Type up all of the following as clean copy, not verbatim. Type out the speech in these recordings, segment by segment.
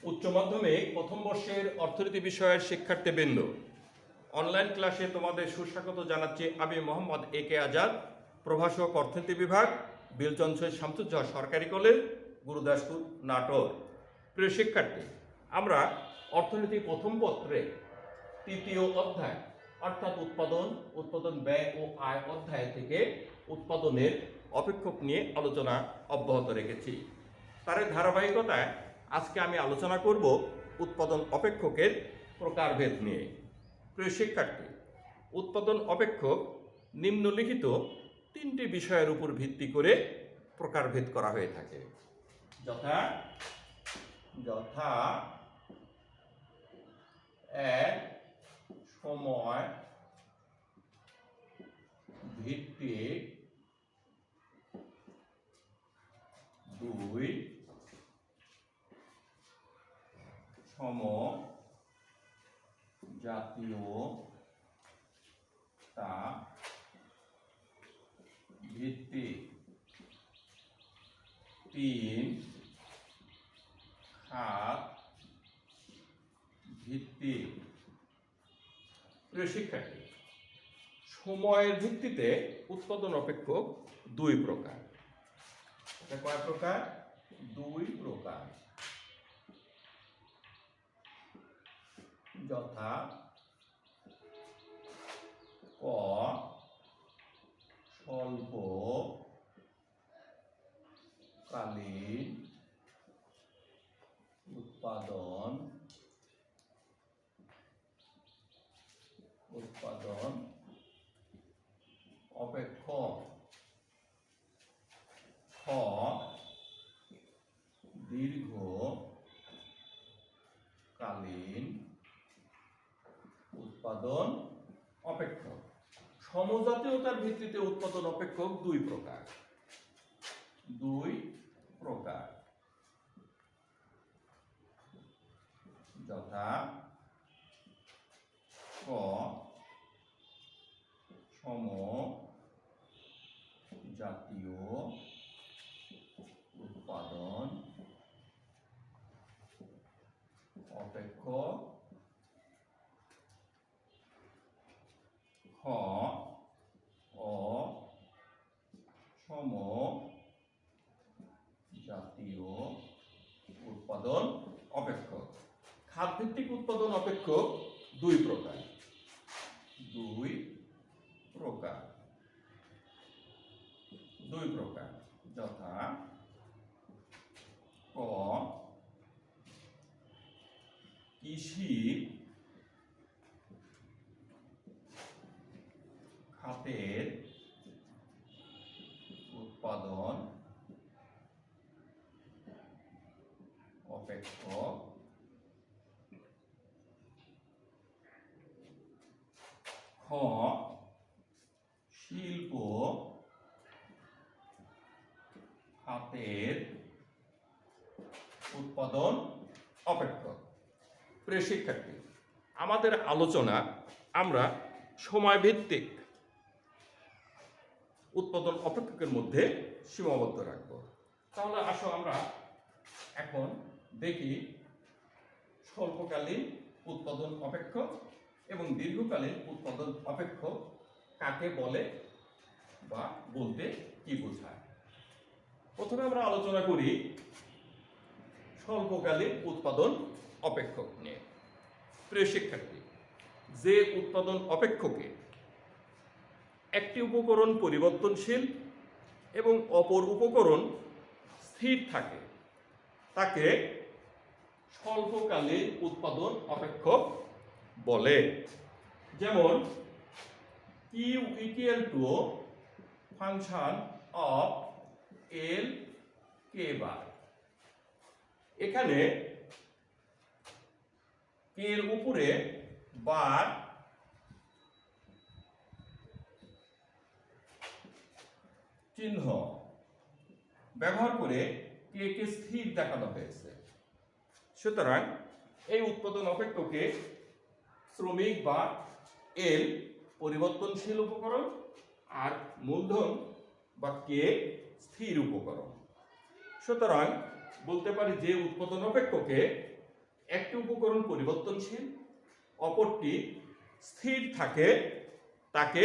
উচ্চ মাধ্যমিক প্রথম বর্ষের অর্থনীতি বিষয়ের শিক্ষার্থীবৃন্দ, অনলাইন ক্লাসে তোমাদের সুস্বাগত জানাচ্ছি। আমি মোহাম্মদ এ কে আজাদ, প্রভাষক অর্থনীতি বিভাগ, বিলচন্দ সৈয়দ শামসুজ্জোহা সরকারি কলেজ, গুরুদাসপুর, নাটোর। প্রিয় শিক্ষার্থী, আমরা অর্থনীতি প্রথম পত্রে তৃতীয় অধ্যায় অর্থাৎ উৎপাদন ব্যয় ও আয় অধ্যায় থেকে উৎপাদনের অপেক্ষক নিয়ে আলোচনা অব্যাহত রেখেছি। তার ধারাবাহিকতায় আজকে আমি আলোচনা করব উৎপাদন অপেক্ষকের প্রকারভেদ নিয়ে। প্রিয় শিক্ষার্থী, উৎপাদন অপেক্ষক নিম্নলিখিত তিনটি বিষয়ের উপর ভিত্তি করে প্রকারভেদ করা হয়ে থাকে, যথা এক, সময় ভিত্তিক, দুই, সমজাতীয়তা ভিত্তিক, তিন, খাত ভিত্তিক। প্রিয় শিক্ষার্থী, সময়ের ভিত্তিতে উৎপাদন অপেক্ষক দুই প্রকার। কয় প্রকার? দুই প্রকার, যথা ক, স্বল্পকালীন উৎপাদন অপেক্ষক, খ, দীর্ঘকালীন উৎপাদন অপেক্ষক। সমজাতীয়তার ভিত্তিতে উৎপাদন অপেক্ষক দুই প্রকার, যথা ক, সমজাতীয় উৎপাদন অপেক্ষক, খ, অসমজাতীয় উৎপাদন অপেক্ষক। খাতভিত্তিক উৎপাদন অপেক্ষক দুই প্রকার, যথা ক, কৃষি খাতের উৎপাদন অপেক্ষক, খ, শিল্প খাতের উৎপাদন অপেক্ষক। প্রিয় শিক্ষার্থী, আমাদের আলোচনা আমরা সময়ভিত্তিক উৎপাদন অপেক্ষকের মধ্যে সীমাবদ্ধ রাখব। তাহলে আসো আমরা এখন দেখি স্বল্পকালীন উৎপাদন অপেক্ষক এবং দীর্ঘকালীন উৎপাদন অপেক্ষক কাকে বলে বা বলতে কি বোঝায়। প্রথমে আমরা আলোচনা করি স্বল্পকালীন উৎপাদন অপেক্ষক নিয়ে। প্রিয় শিক্ষার্থী, যে উৎপাদন অপেক্ষকে একটি উপকরণ পরিবর্তনশীল এবং অপর উপকরণ স্থির থাকে তাকে স্বল্পকালীন উৎপাদন অপেক্ষক বলে। যেমন Q equal to function of L K bar. এখানে কে এর উপরে বার চিহ্ন ব্যবহার করে কে কে স্থির দেখানো হয়েছে। সুতরাং এই উৎপাদন অপেক্ষকে শ্রমিক বা এল পরিবর্তনশীল উপকরণ আর মূলধন বা কে স্থির উপকরণ। সুতরাং বলতে পারি যে উৎপাদন অপেক্ষকে একটি উপকরণ পরিবর্তনশীল, অপরটি স্থির থাকে, তাকে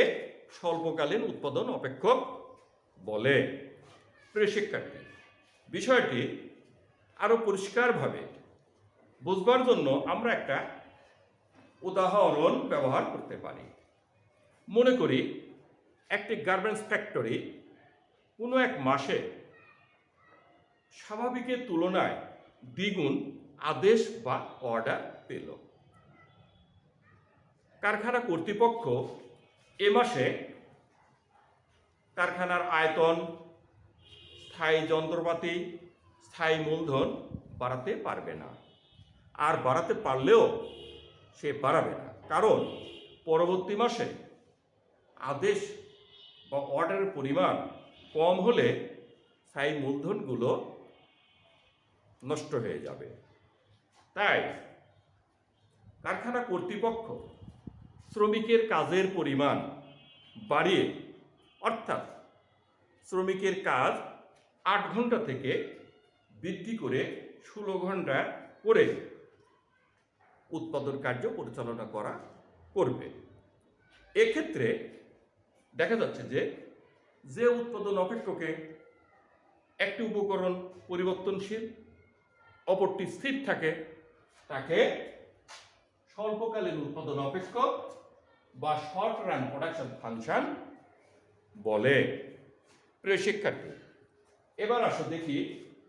স্বল্পকালীন উৎপাদন অপেক্ষক বলে। প্রিয় শিক্ষার্থী, বিষয়টি আরো পরিষ্কারভাবে বুঝবার জন্য আমরা একটা উদাহরণ ব্যবহার করতে পারি। মনে করি একটি গার্মেন্টস ফ্যাক্টরি কোনো এক মাসে স্বাভাবিকের তুলনায় দ্বিগুণ আদেশ বা অর্ডার পেল। কারখানা কর্তৃপক্ষ এ মাসে কারখানার আয়তন, স্থায়ী যন্ত্রপাতি, স্থায়ী মূলধন বাড়াতে পারবে না। আর বাড়াতে পারলেও সে বাড়াবে না, কারণ পরবর্তী মাসে আদেশ বা অর্ডারের পরিমাণ কম হলে স্থায়ী মূলধনগুলো নষ্ট হয়ে যাবে। তাই কারখানা কর্তৃপক্ষ শ্রমিকের কাজের পরিমাণ বাড়িয়ে, অর্থাৎ শ্রমিকের কাজ 8 ঘন্টা থেকে বৃদ্ধি করে 16 ঘন্টা করে উৎপাদন কার্য পরিচালনা করবে। এক্ষেত্রে দেখা যাচ্ছে যে উৎপাদন অপেক্ষকে একটি উপকরণ পরিবর্তনশীল, অপরটি স্থির থাকে, তাকে স্বল্পকালীন উৎপাদন অপেক্ষক বা শর্ট রান প্রোডাকশন ফাংশন বলে। প্রিয় শিক্ষার্থী, এবার আসো দেখি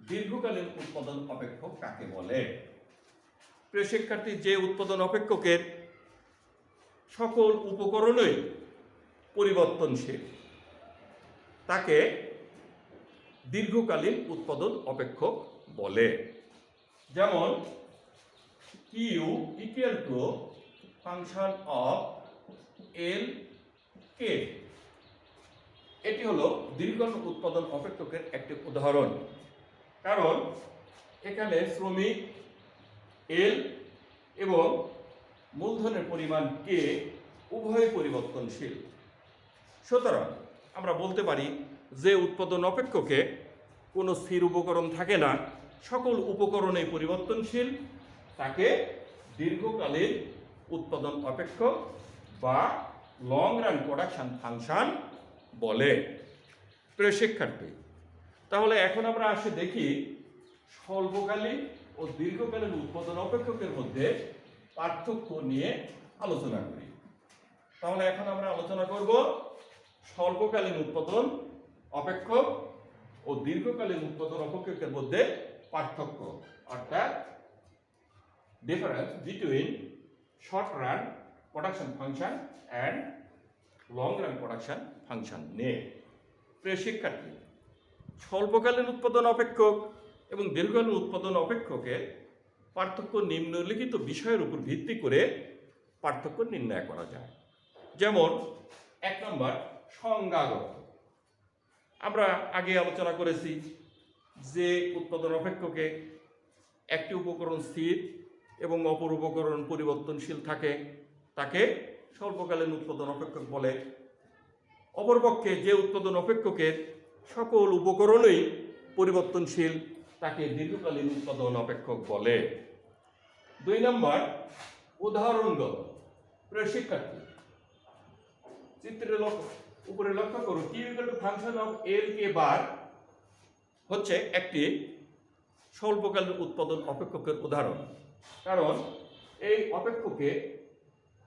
দীর্ঘকালীন উৎপাদন অপেক্ষক কাকে বলে। প্রিয় শিক্ষার্থী, যে উৎপাদন অপেক্ষকের সকল উপকরণই পরিবর্তনশীল, তাকে দীর্ঘকালীন উৎপাদন অপেক্ষক বলে। যেমন Q equal to function of L K, এটি হলো দীর্ঘকালীন উৎপাদন অপেক্ষকের একটি উদাহরণ। কারণ এখানে শ্রমিক এল এবং মূলধনের পরিমাণ কে উভয় পরিবর্তনশীল। সুতরাং আমরা বলতে পারি যে উৎপাদন অপেক্ষকে কোনো স্থির উপকরণ থাকে না, সকল উপকরণই পরিবর্তনশীল, তাকে দীর্ঘকালীন উৎপাদন অপেক্ষক বা লং রান প্রোডাকশন ফাংশন বলে। প্রিয় শিক্ষার্থী, তাহলে এখন আমরা আসে দেখি স্বল্পকালীন ও দীর্ঘকালীন উৎপাদন অপেক্ষকের মধ্যে পার্থক্য নিয়ে আলোচনা করি। তাহলে এখন আমরা আলোচনা করব স্বল্পকালীন উৎপাদন অপেক্ষক ও দীর্ঘকালীন উৎপাদন অপেক্ষকের মধ্যে পার্থক্য, অর্থাৎ difference between short run production function and long run production function নিয়ে। প্রিয় শিক্ষার্থী, স্বল্পকালীন উৎপাদন অপেক্ষক এবং দীর্ঘকালীন উৎপাদন অপেক্ষকের পার্থক্য নিম্নলিখিত বিষয়ের উপর ভিত্তি করে পার্থক্য নির্ণয় করা যায়। যেমন 1 নম্বর সংজ্ঞাগত। আমরা আগে আলোচনা করেছি যে উৎপাদন অপেক্ষকে একটি উপকরণ স্থির এবং অপর উপকরণ পরিবর্তনশীল থাকে, তাকে স্বল্পকালীন উৎপাদন অপেক্ষক বলে। অপরপক্ষে যে উৎপাদন অপেক্ষকের সকল উপকরণই পরিবর্তনশীল, তাকে দীর্ঘকালীন উৎপাদন অপেক্ষক বলে। 2 নম্বর উদাহরণগত। প্রিয় শিক্ষার্থী, চিত্রের উপরে লক্ষ্য করো, Q equal to function of L K bar হচ্ছে একটি স্বল্পকালীন উৎপাদন অপেক্ষকের উদাহরণ। কারণ এই অপেক্ষকে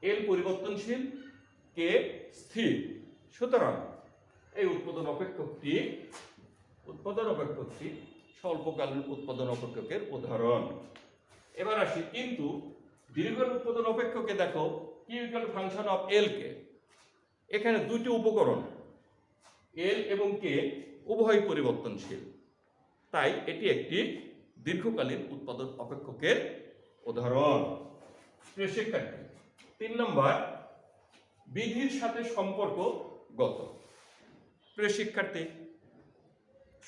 এল পরিবর্তনশীল, কে স্থির। সুতরাং এই উৎপাদন অপেক্ষকটি স্বল্পকালীন উৎপাদন অপেক্ষকের উদাহরণ। এবার আসি কিন্তু দীর্ঘকালীন উৎপাদন অপেক্ষকে দেখো, Q equal to function of L K, এখানে দুটি উপকরণ এল এবং কে উভয় পরিবর্তনশীল, তাই এটি একটি দীর্ঘকালীন উৎপাদন অপেক্ষকের উদাহরণ। প্রিয় শিক্ষার্থী, 3 নম্বর বিধির সাথে সম্পর্কগত। প্রিয় শিক্ষার্থী,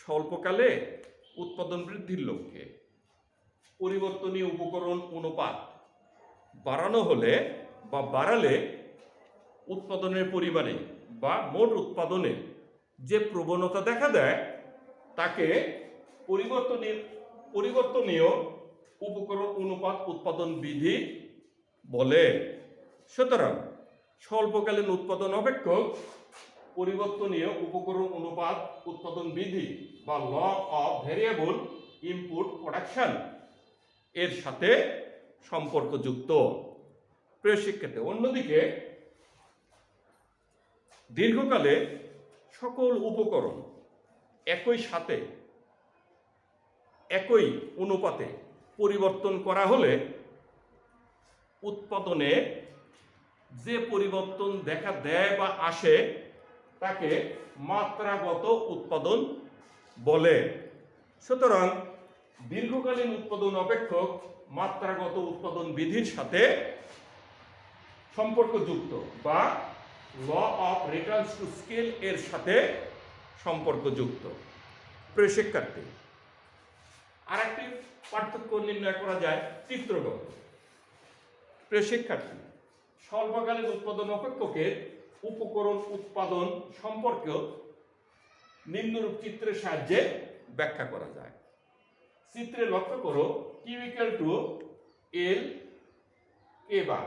স্বল্পকালে উৎপাদন বৃদ্ধির লক্ষ্যে পরিবর্তনীয় উপকরণ অনুপাত বাড়ানো হলে বা বাড়ালে উৎপাদনের পরিমাণে বা মোট উৎপাদনে যে প্রবণতা দেখা দেয়, তাকে পরিবর্তনীয় উপকরণ অনুপাত উৎপাদন বিধি বলে। সুতরাং স্বল্পকালীন উৎপাদন অপেক্ষক পরিবর্তনীয় উপকরণ অনুপাত উৎপাদন বিধি বা law of variable input production এর সাথে সম্পর্কযুক্ত। প্রিয় শিক্ষার্থী, অন্যদিকে দীর্ঘকালে সকল উপকরণ একই সাথে একই অনুপাতে পরিবর্তন করা হলে উৎপাদনে যে পরিবর্তন দেখা দেয় বা আসে তাকে মাত্রাগত উৎপাদন বলে। সুতরাং দীর্ঘকালীন উৎপাদন অপেক্ষক মাত্রাগত উৎপাদন বিধির সাথে সম্পর্কযুক্ত বা law of returns to scale এর সাথে সম্পর্কযুক্ত। প্রিয় শিক্ষার্থী, আরেকটি পার্থক্য নির্ণয় করা যায় চিত্রগত। প্রিয় শিক্ষার্থী, স্বল্পকালীন উৎপাদন অপেক্ষকের উপকরণ উৎপাদন সম্পর্কে নিম্নরূপ চিত্রের সাহায্যে ব্যাখ্যা করা যায়। চিত্রে লক্ষ্য করো কিউ ইকুয়াল টু এল কে বার।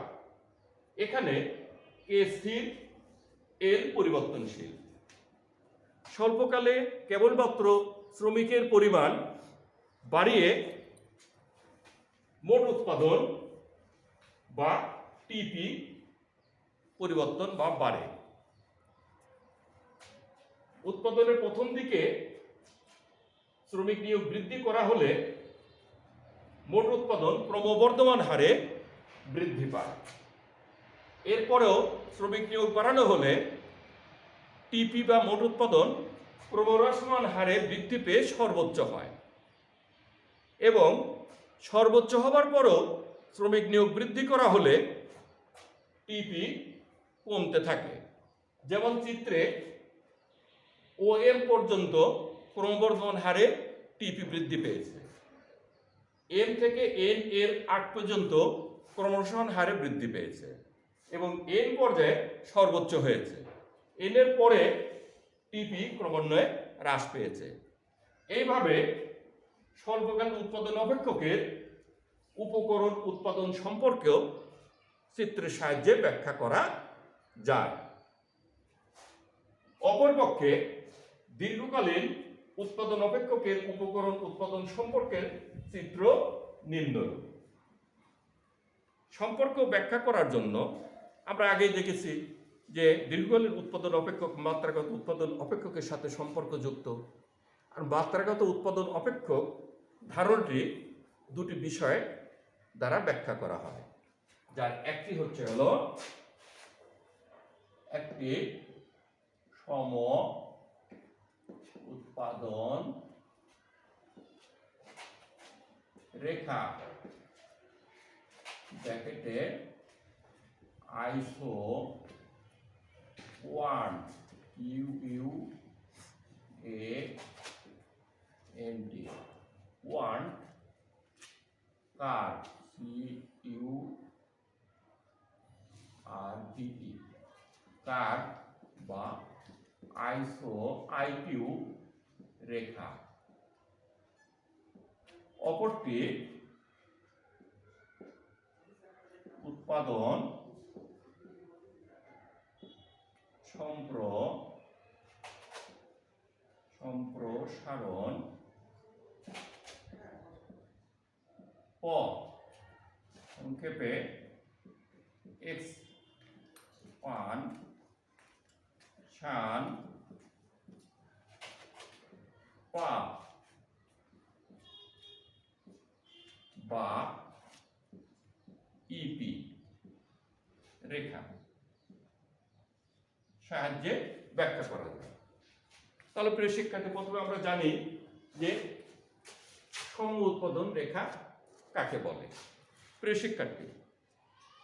এখানে কে স্থির, এল পরিবর্তনশীল। স্বল্পকালে কেবলমাত্র শ্রমিকের পরিমাণ বাড়িয়ে মোট উৎপাদন বা টিপি পরিবর্তন বা বাড়ে। উৎপাদনের প্রথম দিকে শ্রমিক নিয়োগ বৃদ্ধি করা হলে মোট উৎপাদন ক্রমবর্ধমান হারে বৃদ্ধি পায়। এরপরেও শ্রমিক নিয়োগ বাড়ানো হলে টিপি বা মোট উৎপাদন ক্রমহ্রাসমান হারে বৃদ্ধি পেয়ে সর্বোচ্চ হয় এবং সর্বোচ্চ হবার পরও শ্রমিক নিয়োগ বৃদ্ধি করা হলে টিপি কমতে থাকে। যেমন চিত্রে ও এম পর্যন্ত ক্রমবর্ধমান হারে টিপি বৃদ্ধি পেয়েছে, এম থেকে এন এর আগ পর্যন্ত ক্রমহ্রাসমান হারে বৃদ্ধি পেয়েছে এবং এন পর্যায়ে সর্বোচ্চ হয়েছে। এন এর পরে টিপি ক্রমান্বয়ে হ্রাস পেয়েছে। এইভাবে স্বল্পকালীন উৎপাদন অপেক্ষকের উপকরণ উৎপাদন সম্পর্কেও চিত্রের সাহায্যে ব্যাখ্যা করা যায়। অপরপক্ষে দীর্ঘকালীন উৎপাদন অপেক্ষকের উপকরণ উৎপাদন সম্পর্কের চিত্র নিম্নরূপ। সম্পর্ক ব্যাখ্যা করার জন্য আমরা আগেই দেখেছি যে দীর্ঘকালীন উৎপাদন অপেক্ষক মাত্রাগত উৎপাদন অপেক্ষকের সাথে সম্পর্কযুক্ত। আর মাত্রাগত উৎপাদন অপেক্ষক ধারণটি দুটি বিষয় দ্বারা ব্যাখ্যা করা হয়, যার একটি হচ্ছে হলো একটি সম উৎপাদন রেখা ব্র্যাকেটে iso 1 U A N T 1 কার C U R T T কার বা আইসো আইকিউ রেখা। অপরটি উৎপাদন সম্প্রসারণ সংক্ষেপে এক্সপানশন বা ইপি রেখা সাহায্যে ব্যাখ্যা করা যায়। তাহলে প্রিয় শিক্ষার্থী, প্রথমে আমরা জানি যে সম উৎপাদন রেখা কাকে বলে। প্রিয় শিক্ষার্থী,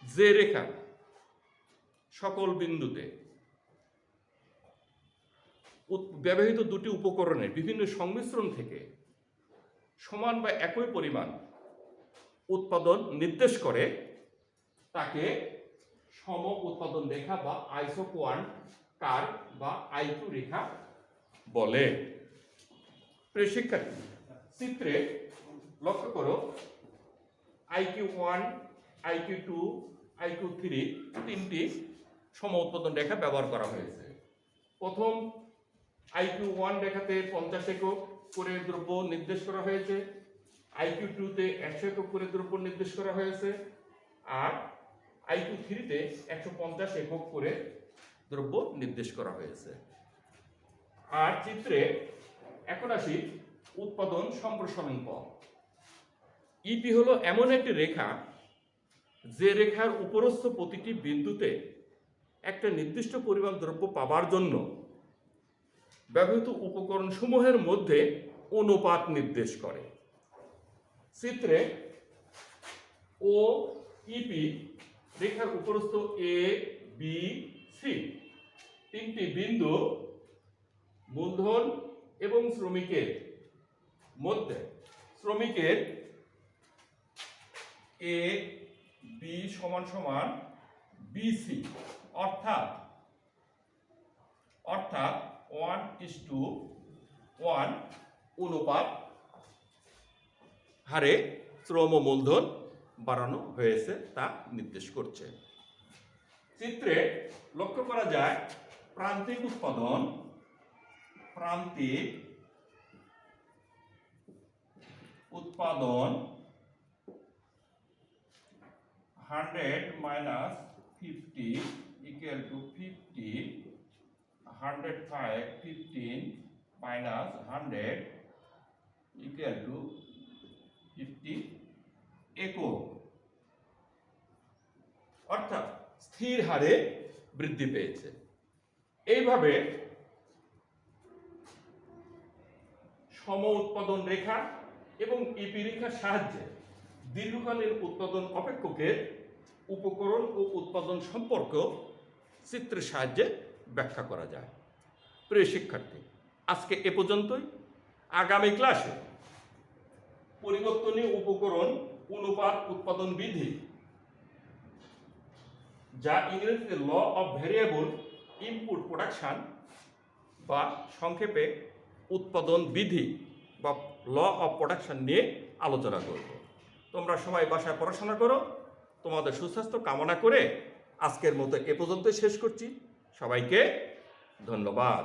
যে রেখা সকল বিন্দুতে ব্যবহৃত দুটি উপকরণের বিভিন্ন সংমিশ্রণ থেকে সমান বা একই পরিমাণ উৎপাদন নির্দেশ করে তাকে সম উৎপাদন রেখা বা আইসোকোয়ান্ট কার্ভ বা আইকিউ রেখা বলে। প্রিয় শিক্ষার্থী, চিত্রে লক্ষ্য করো IQ1, IQ2, IQ3 তিনটি সম উৎপাদন রেখা ব্যবহার করা হয়েছে। প্রথম IQ1 রেখাতে 50 একক করে দ্রব্য নির্দেশ করা হয়েছে, IQ2-তে 100 একক করে দ্রব্য নির্দেশ করা হয়েছে, আর IQ3-তে 150 একক করে দ্রব্য নির্দেশ করা হয়েছে। আর চিত্রে এখন আসি উৎপাদন সম্প্রসারণ পথ। ইপি হলো এমন একটি রেখা যে রেখার উপরস্থ প্রতিটি বিন্দুতে একটা নির্দিষ্ট পরিমাণ দ্রব্য পাবার জন্য ব্যবহৃত উপকরণ সমূহের মধ্যে অনুপাত নির্দেশ করে। চিত্রে ও ইপি রেখার উপরস্থ এ বি সি তিনটি বিন্দু মূলধন এবং শ্রমিকের মধ্যে শ্রমিকের এ বি সমান সমান বিসি অর্থাৎ 1:1 অনুপাত হারে শ্রম মূলধন বাড়ানো হয়েছে তা নির্দেশ করছে। চিত্রে লক্ষ্য করা যায় প্রান্তিক উৎপাদন 100 minus 50 equal to 50, 105 15 minus 100 equal to 50 একক, অর্থাৎ স্থির হারে বৃদ্ধি পেয়েছে। এইভাবে সম উৎপাদন রেখা এবং ইপি রেখার সাহায্যে দীর্ঘকালীন উৎপাদন অপেক্ষকের উপকরণ ও উৎপাদন সম্পর্ক চিত্রের সাহায্যে ব্যাখ্যা করা যায়। প্রিয় শিক্ষার্থী, আজকে এ পর্যন্তই। আগামী ক্লাসে পরিবর্তনীয় উপকরণ অনুপাত উৎপাদন বিধি, যা ইংরেজিতে law of variable input production বা সংক্ষেপে উৎপাদন বিধি বা ল অফ প্রোডাকশন নিয়ে আলোচনা করব। তোমরা সবাই বাসায় পড়াশোনা করো। তোমাদের সুস্বাস্থ্য কামনা করে আজকের মতো এ পর্যন্ত শেষ করছি। সবাইকে ধন্যবাদ।